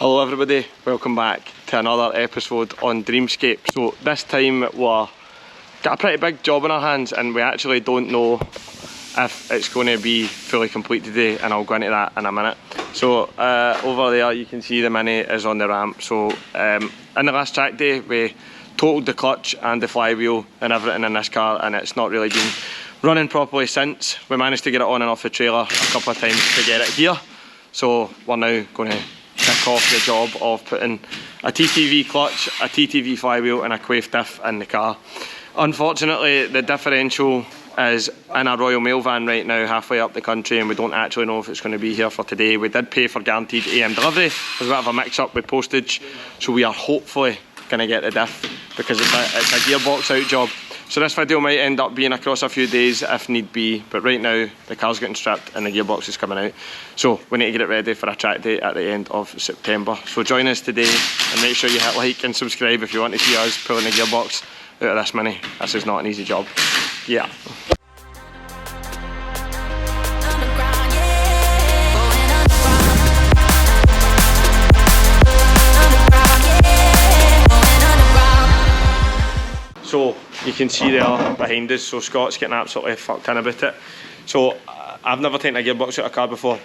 Hello everybody, welcome back to another episode on Dreamscape. So this time we've got a pretty big job in our hands and we actually don't know if it's going to be fully complete today, and I'll go into that in a minute. So over there you can see the Mini is on the ramp. So in the last track day we totaled the clutch and the flywheel and everything in this car, and it's not really been running properly since. We managed to get it on and off the trailer a couple of times to get it here. So we're now going to kick off the job of putting a TTV clutch, a TTV flywheel and a Quaife Diff in the car. Unfortunately the differential is in a Royal Mail van right now halfway up the country, and we don't actually know if it's going to be here for today. We did pay for guaranteed AM delivery. There's a bit of a mix up with postage, so we are hopefully going to get the diff because it's a gearbox out job. So this video might end up being across a few days if need be, but right now the car's getting stripped and the gearbox is coming out. So we need to get it ready for a track day at the end of September. So join us today and make sure you hit like and subscribe if you want to see us pulling the gearbox out of this Mini. This is not an easy job. Yeah. So you can see there behind us, so Scott's getting absolutely fucked in about it. So I've never taken a gearbox out of a car before,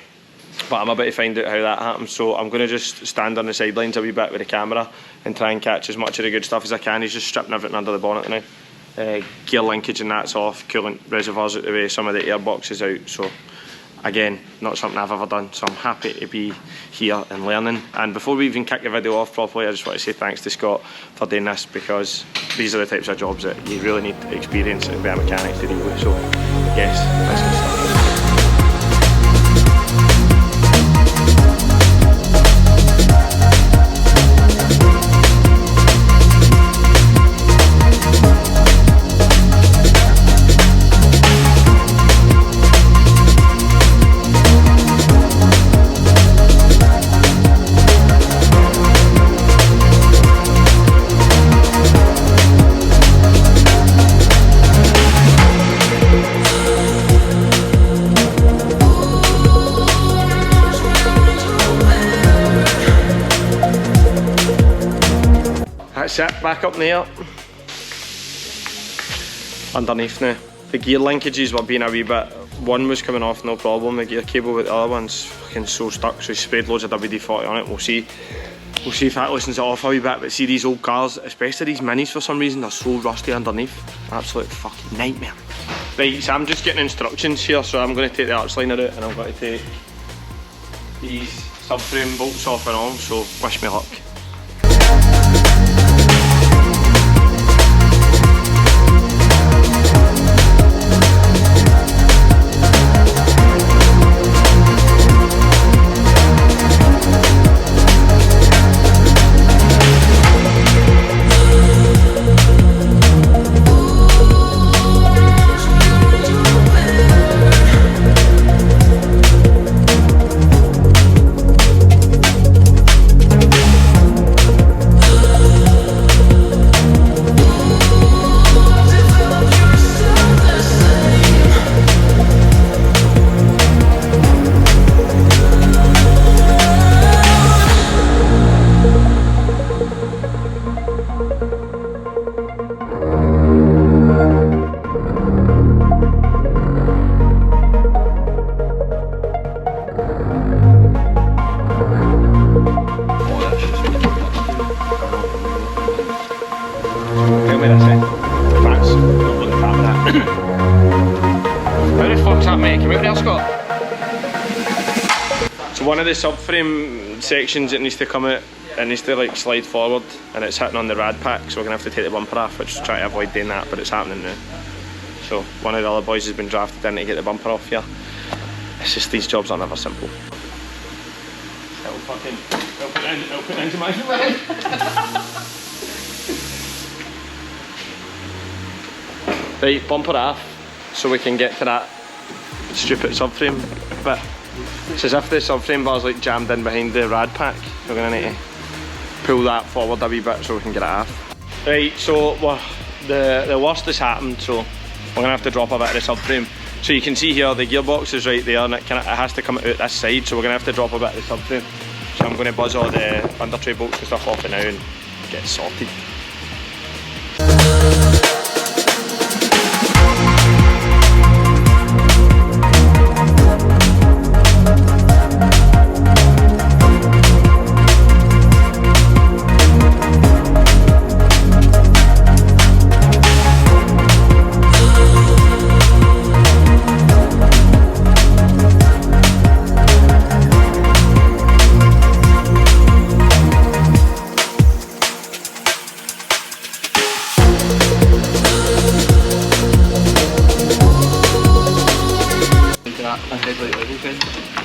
but I'm about to find out how that happens. So I'm going to just stand on the sidelines a wee bit with the camera and try and catch as much of the good stuff as I can. He's just stripping everything under the bonnet now. Gear linkage and that's off, coolant reservoirs out the way, some of the air boxes out. So again, not something I've ever done, so I'm happy to be here and learning. And before we even kick the video off properly, I just want to say thanks to Scott for doing this, because these are the types of jobs that you really need experience and be a mechanic to deal with. So yes, let's get started. That's it, back up in the air. Underneath now. The gear linkages were being a wee bit, one was coming off no problem, the gear cable, but the other one's fucking so stuck, so he sprayed loads of WD-40 on it. We'll see if that loosens it off a wee bit. But see, these old cars, especially these Minis for some reason, they're so rusty underneath. Absolute fucking nightmare. Right, so I'm just getting instructions here, so I'm going to take the arch liner out and I'm going to take these subframe bolts off and all, so wish me luck. So one of the subframe sections, it needs to come out, it needs to like slide forward, and it's hitting on the rad pack, so we're gonna have to take the bumper off, which is trying to avoid doing that, but it's happening now. So one of the other boys has been drafted in to get the bumper off here. It's just, these jobs are never simple. It'll put into my head. Right, bumper off, so we can get to that stupid subframe bit. It's as if the subframe bar's like jammed in behind the rad pack. We're gonna need to pull that forward a wee bit so we can get it off. Right, so the worst has happened, so we're gonna have to drop a bit of the subframe. So you can see here the gearbox is right there, and it has to come out this side, so we're gonna have to drop a bit of the subframe. So I'm going to buzz all the under tray bolts and stuff off it now and get it sorted.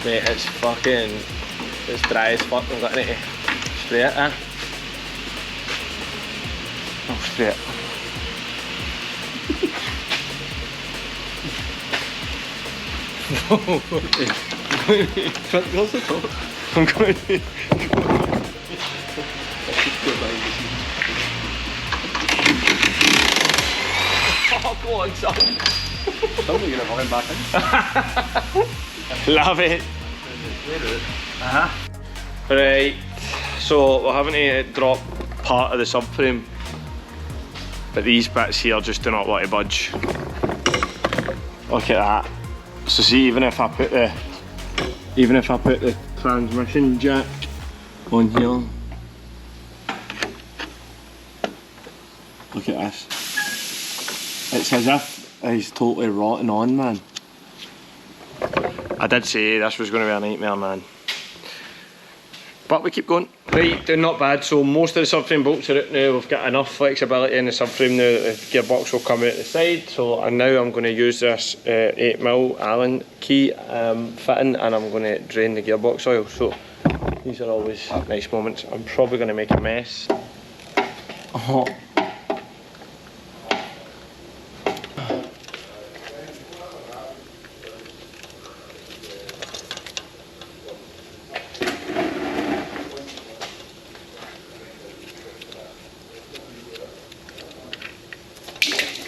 Mate, it's fucking, it's dry as fuck. I'm going to spray it, eh? I'll spray it. I'm going to. Oh, go on, son. Somebody gonna run back in. Love it. Right, so we're having to drop part of the subframe, but these bits here just do not want to budge. Look at that. So see, even if I put the transmission jack on here, look at this. It's as if he's totally rotting on, man. I did say this was going to be a nightmare, man. But we keep going. Right, doing not bad. So most of the subframe bolts are out now. We've got enough flexibility in the subframe now that the gearbox will come out the side. So now I'm going to use this 8mm Allen key fitting, and I'm going to drain the gearbox oil. So these are always nice moments. I'm probably going to make a mess. Oh.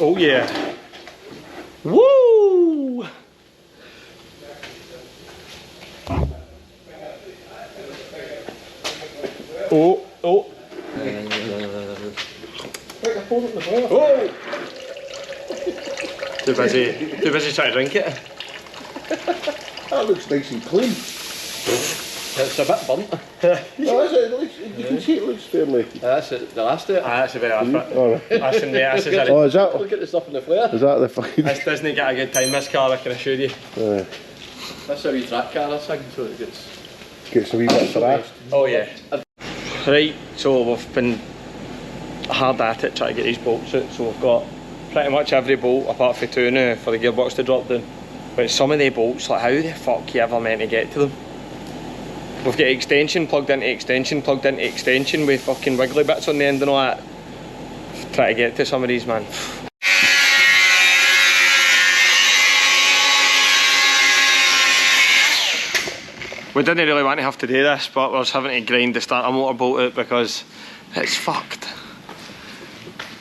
Oh yeah. Woo! Oh, oh. Oh! Too busy trying to drink it. That looks nice and clean. It's a bit burnt. No, is it? You can see it looks fairly. That's it, the last bit. That's the very last bit. Oh, right. That's in there. This is Oh, is that? Look at the stuff in the flare. Is that the fucking? This doesn't get a good time, this car, I can assure you. That's a wee track car, this thing, so it Gets a wee bit for that. Oh yeah. Right, so we've been hard at it trying to get these bolts out, so we've got pretty much every bolt apart from two now for the gearbox to drop down. But some of the bolts, like how the fuck you ever meant to get to them? We've got extension plugged into extension plugged into extension with fucking wiggly bits on the end and all that. Try to get to some of these, man. We didn't really want to have to do this, but we was having to grind the starter motor bolt out because it's fucked.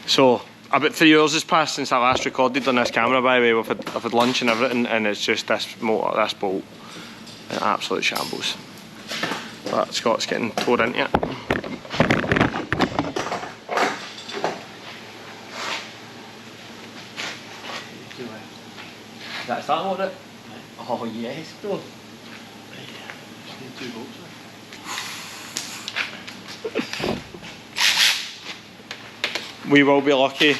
So about 3 hours has passed since I last recorded on this camera, by the way. I've had lunch and everything, and it's just this motor, this bolt, an absolute shambles. But Scott's getting towed into it. Is that starting on it? Oh yes, bro. Just need 2 bolts. We will be lucky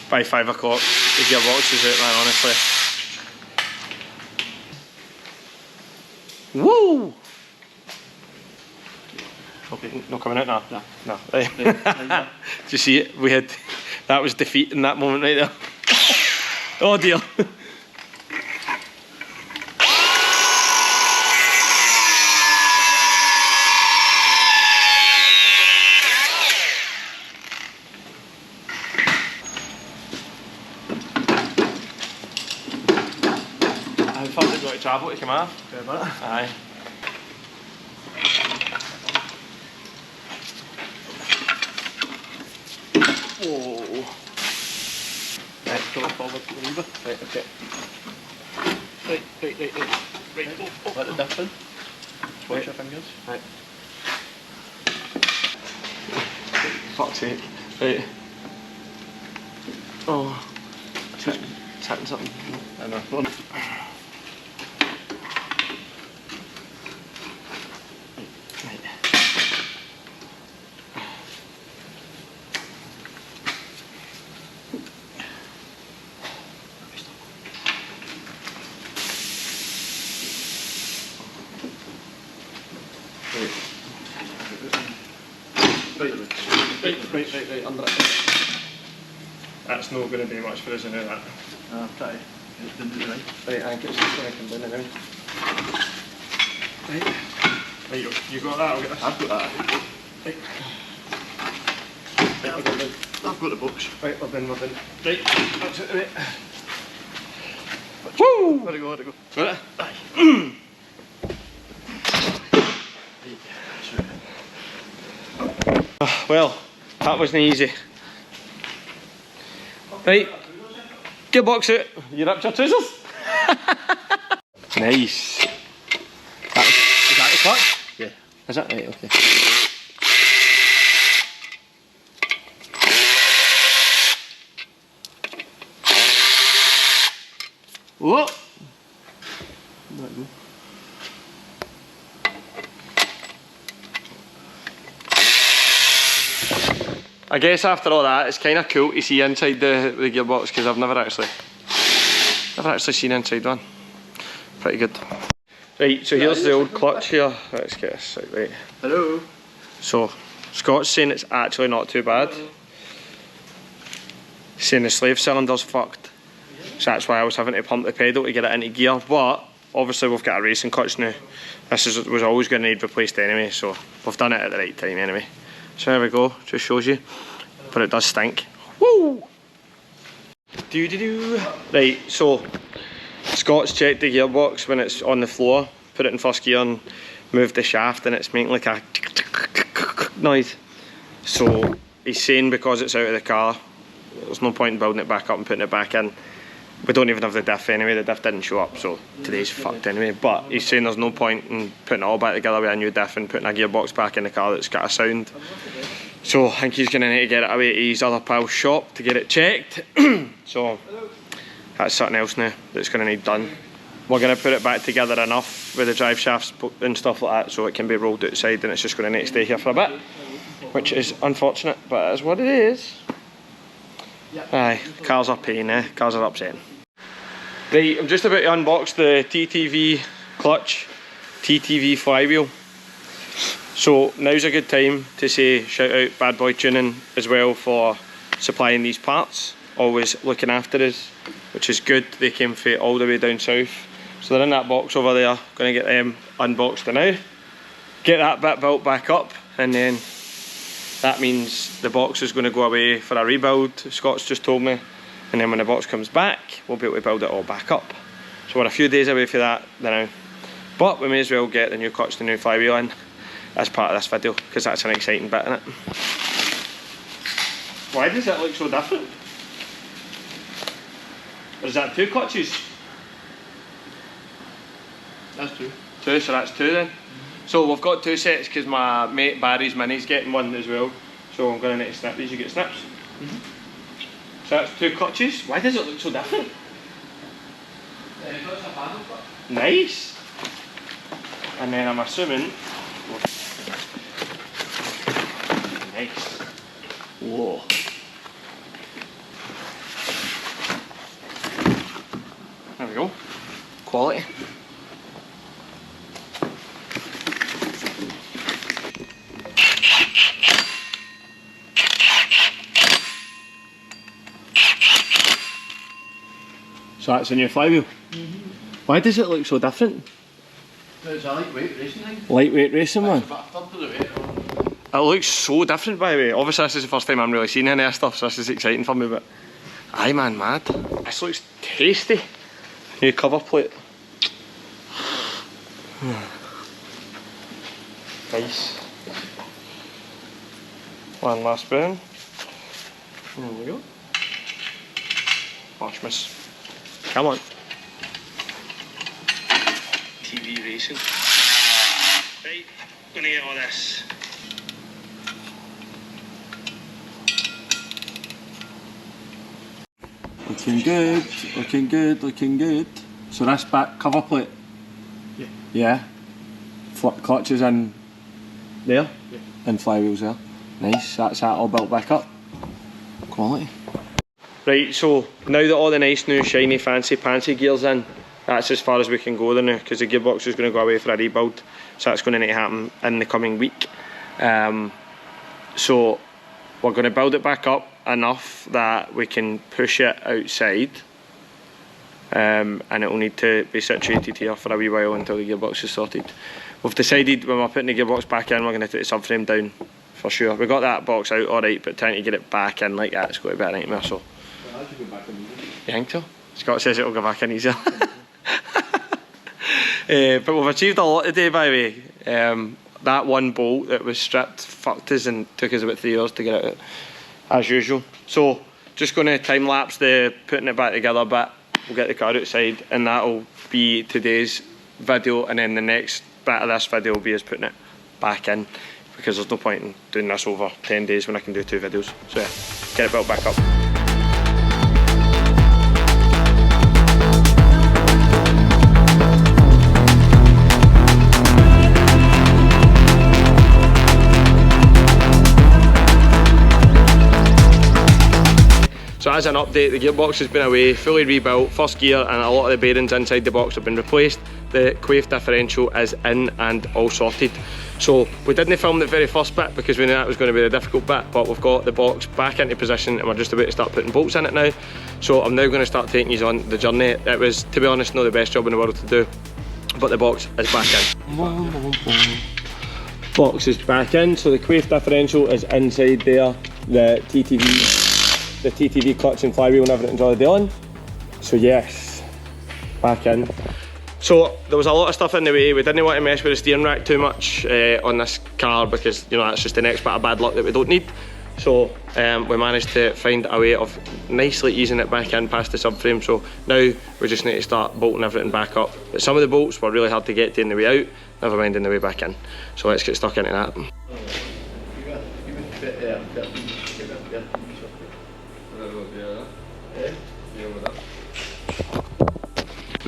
by 5 o'clock. The gearbox is out, man, honestly. Woo! Okay, not coming out now? No. No. Right. Did you see it? We had, that was defeat in that moment right there. Oh dear. How far did you want to travel to come off? Fair minute. Aye. Whoa. Right, pull it forward to the lever. Right, okay. Right. What the difference? Watch your fingers. Right. Fuck's sake. Right. Oh. It's hitting something. I know. Right. Right, under it. That's not going to do much for us, I know that. Try. It didn't do the right. Right, I think it's just going to come down now. Right. Right, you got that, I'll get this. I've got that. Right. I've got the box. Right, we're done. Right, that's it, right. Woo! Where'd it go? Got it? Aye. Well, that wasn't easy. Right, gearbox out. You ripped your trousers? Nice. Is that the clutch? Yeah. Is that right? Okay. Whoa! I guess after all that, it's kind of cool to see inside the gearbox because I've never actually seen inside one. Pretty good. Right, so here's the old clutch here. Let's get this out right. Hello. So Scott's saying it's actually not too bad. He's saying the slave cylinder's fucked. So that's why I was having to pump the pedal to get it into gear. But obviously we've got a racing clutch now. This was always going to need replaced anyway, so we've done it at the right time anyway. So there we go, just shows you. But it does stink. Woo! Doo-doo-doo. Right, so Scott's checked the gearbox when it's on the floor, put it in first gear and moved the shaft and it's making like a noise. So he's saying because it's out of the car, there's no point in building it back up and putting it back in. We don't even have the diff anyway, the diff didn't show up, so today's fucked anyway. But he's saying there's no point in putting it all back together with a new diff and putting a gearbox back in the car that's got a sound. So I think he's going to need to get it away to his other pal's shop to get it checked. So that's something else now that's going to need done. We're going to put it back together enough with the drive shafts and stuff like that so it can be rolled outside and it's just going to need to stay here for a bit. Which is unfortunate, but that's what it is. Aye, cars are pain, cars are upsetting. Right, I'm just about to unbox the TTV Clutch, TTV Flywheel. So now's a good time to say shout out Bad Boy Tuning as well for supplying these parts, always looking after us, which is good. They came from all the way down south. So they're in that box over there, going to get them unboxed now. Get that bit built back up and then that means the box is going to go away for a rebuild, Scott's just told me. And then when the box comes back, we'll be able to build it all back up. So we're a few days away for that now. But we may as well get the new clutch, the new flywheel in as part of this video, because that's an exciting bit in it. Why does it look so different? Or is that two clutches? That's two. Two, so that's two then. So we've got two sets because my mate Barry's Mini's getting one as well. So I'm going to need to snip these. You get snips. So that's two clutches. Why does it look so different? Nice. And then I'm assuming. Nice. Whoa. There we go. Quality. So that's a new flywheel. Why does it look so different? It's a lightweight racing thing. Lightweight racing one. It's about a third of the weight. It looks so different by the way. Obviously this is the first time I'm really seeing any of this stuff, so this is exciting for me, but aye man, mad. This looks tasty. New cover plate. Nice. One last spoon. There we go. Watch miss. Come on. TV racing. Right, gonna get all this. Looking good, looking good, looking good. So this back cover plate? Yeah. Yeah? Clutch is in there? Yeah. And flywheels there. Nice, that's that all built back up. Quality. Right, so now that all the nice new shiny fancy pantsy gear's in, that's as far as we can go there now, because the gearbox is going to go away for a rebuild. So that's going to need to happen in the coming week. So we're going to build it back up enough that we can push it outside, and it will need to be situated here for a wee while until the gearbox is sorted. We've decided when we're putting the gearbox back in, we're going to take the subframe down for sure. We got that box out alright, but trying to get it back in like that is going to be a nightmare. So you think so? Scott says it'll go back in easier. But we've achieved a lot today, by the way. That one bolt that was stripped fucked us and took us about 3 hours to get it out, as usual. So just going to time lapse the putting it back together a bit. We'll get the car outside and that'll be today's video, and then the next bit of this video will be us putting it back in, because there's no point in doing this over 10 days when I can do 2 videos. So yeah, get it built back up. So as an update, the gearbox has been away, fully rebuilt, first gear, and a lot of the bearings inside the box have been replaced. The Quaife differential is in and all sorted. So we didn't film the very first bit because we knew that was going to be the difficult bit, but we've got the box back into position and we're just about to start putting bolts in it now. So I'm now going to start taking you on the journey. It was, to be honest, not the best job in the world to do, but the box is back in. Box is back in, so the Quaife differential is inside there. The TTV clutch and flywheel and everything's already on. So yes, back in. So there was a lot of stuff in the way. We didn't want to mess with the steering rack too much on this car, because you know that's just the next bit of bad luck that we don't need. So we managed to find a way of nicely easing it back in past the subframe. So now we just need to start bolting everything back up. But some of the bolts were really hard to get to in the way out, never mind in the way back in. So let's get stuck into that.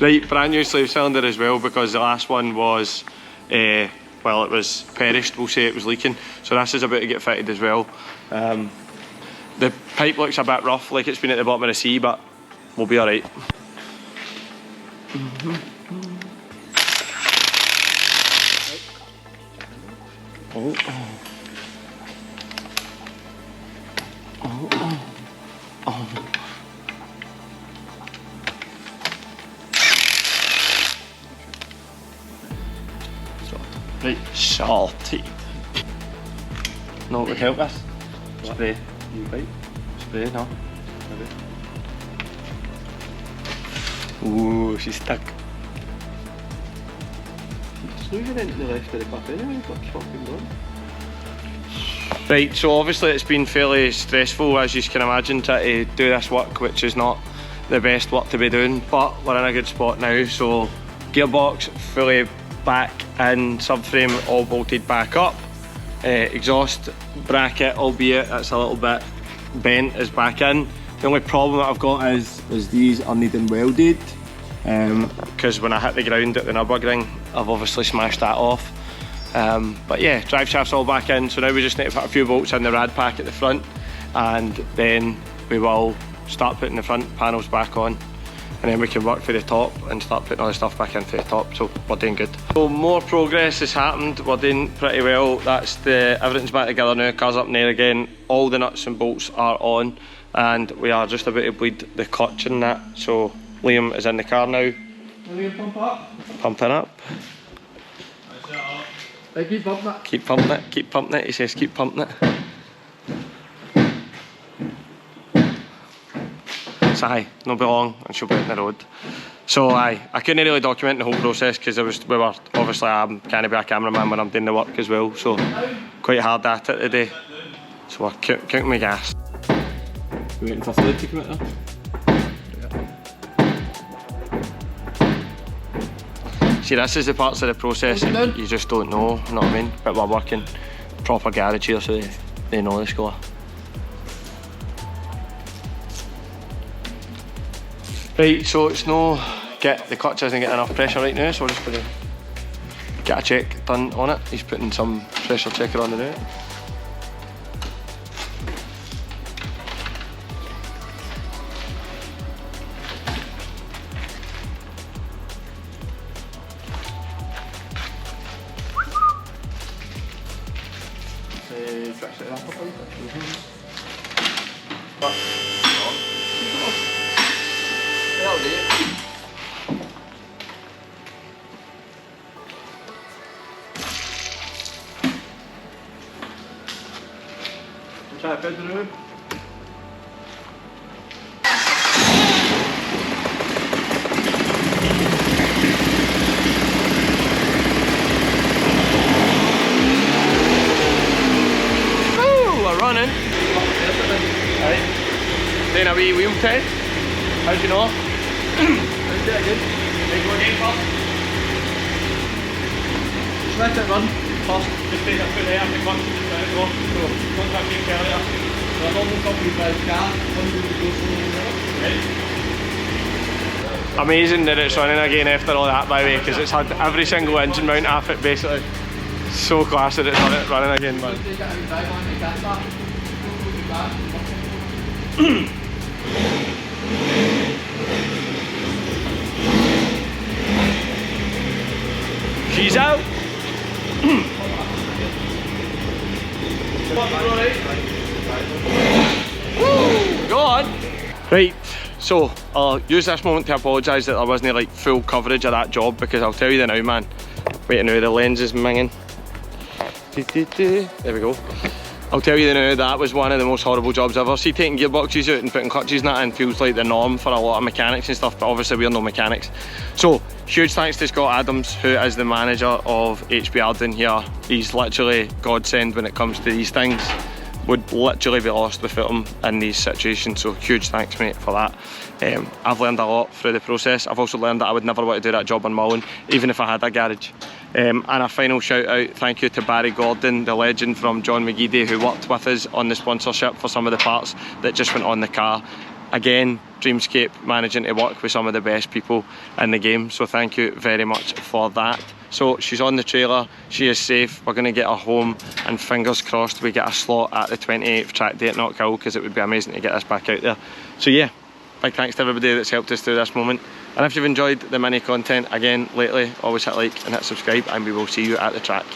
Right, brand new slave cylinder as well, because the last one was, well, it was perished, we'll say. It was leaking. So this is about to get fitted as well. The pipe looks a bit rough, like it's been at the bottom of the sea, but we'll be alright. Right, salty. No, it would help us. Spray. Right. Spray, no. Ooh, she's stuck. It's not even into the left of the cup anyway, what's fucking going? Right, so obviously it's been fairly stressful, as you can imagine, trying to do this work, which is not the best work to be doing, but we're in a good spot now. So gearbox fully back in, subframe all bolted back up, exhaust bracket, albeit it's a little bit bent, is back in. The only problem that I've got is these are needing welded, because when I hit the ground at the Nürburgring I've obviously smashed that off. But yeah, drive shaft's all back in, so now we just need to put a few bolts in the rad pack at the front, and then we will start putting the front panels back on, and then we can work for the top and start putting all the stuff back into the top. So we're doing good. So more progress has happened, we're doing pretty well. That's everything's back together now, car's up in the air again, all the nuts and bolts are on, and we are just about to bleed the clutch in that. So Liam is in the car now. Liam, pump up. Pumping up. Keep pumping it. Keep pumping it, keep pumping it, he says keep pumping it. So aye, no be long and she'll be out on the road. So aye, I couldn't really document the whole process because we were obviously, I'm kind of be a cameraman when I'm doing the work as well, so quite hard at it today. So we're counting my gas. We're waiting for fluid to come out there. See, this is the parts of the process you just don't know, you know what I mean? But we're working proper garage here, so they know the score. Right, so it's no, the clutch isn't getting enough pressure right now, so we're just going to get a check done on it. He's putting some pressure checker on the now. Fix it up a bit. That'll do it. Try to fit the room. Running. Right. Doing a wee wheel test. How do you know? That's pretty good. They go again first. Just let it run first. Just take a foot there and the clutch just let it go. So don't touch it earlier. There's almost something by the car. One will go slowly. Right. Amazing that it's running again after all that, by the way, because it's had every single engine mount off it basically. So class that it's running again, man. She's out. Go on. Right, so I'll use this moment to apologise that there wasn't like full coverage of that job, because I'll tell you now, man. Wait now, the lens is minging. There we go. I'll tell you now, that was one of the most horrible jobs ever. See, taking gearboxes out and putting clutches in that in feels like the norm for a lot of mechanics and stuff, but obviously we're no mechanics. So, huge thanks to Scott Adams, who is the manager of HB Arden here. He's literally godsend when it comes to these things. Would literally be lost without him in these situations, so huge thanks, mate, for that. I've learned a lot through the process. I've also learned that I would never want to do that job on my own, even if I had a garage. And a final shout out, thank you to Barry Gordon, the legend from John McGeady, who worked with us on the sponsorship for some of the parts that just went on the car. Again, Dreamscape managing to work with some of the best people in the game, so thank you very much for that. So she's on the trailer, she is safe, we're going to get her home, and fingers crossed we get a slot at the 28th track day at Knockhill, because it would be amazing to get this back out there. So yeah, big thanks to everybody that's helped us through this moment. And if you've enjoyed the mini content again lately, always hit like and hit subscribe, and we will see you at the track.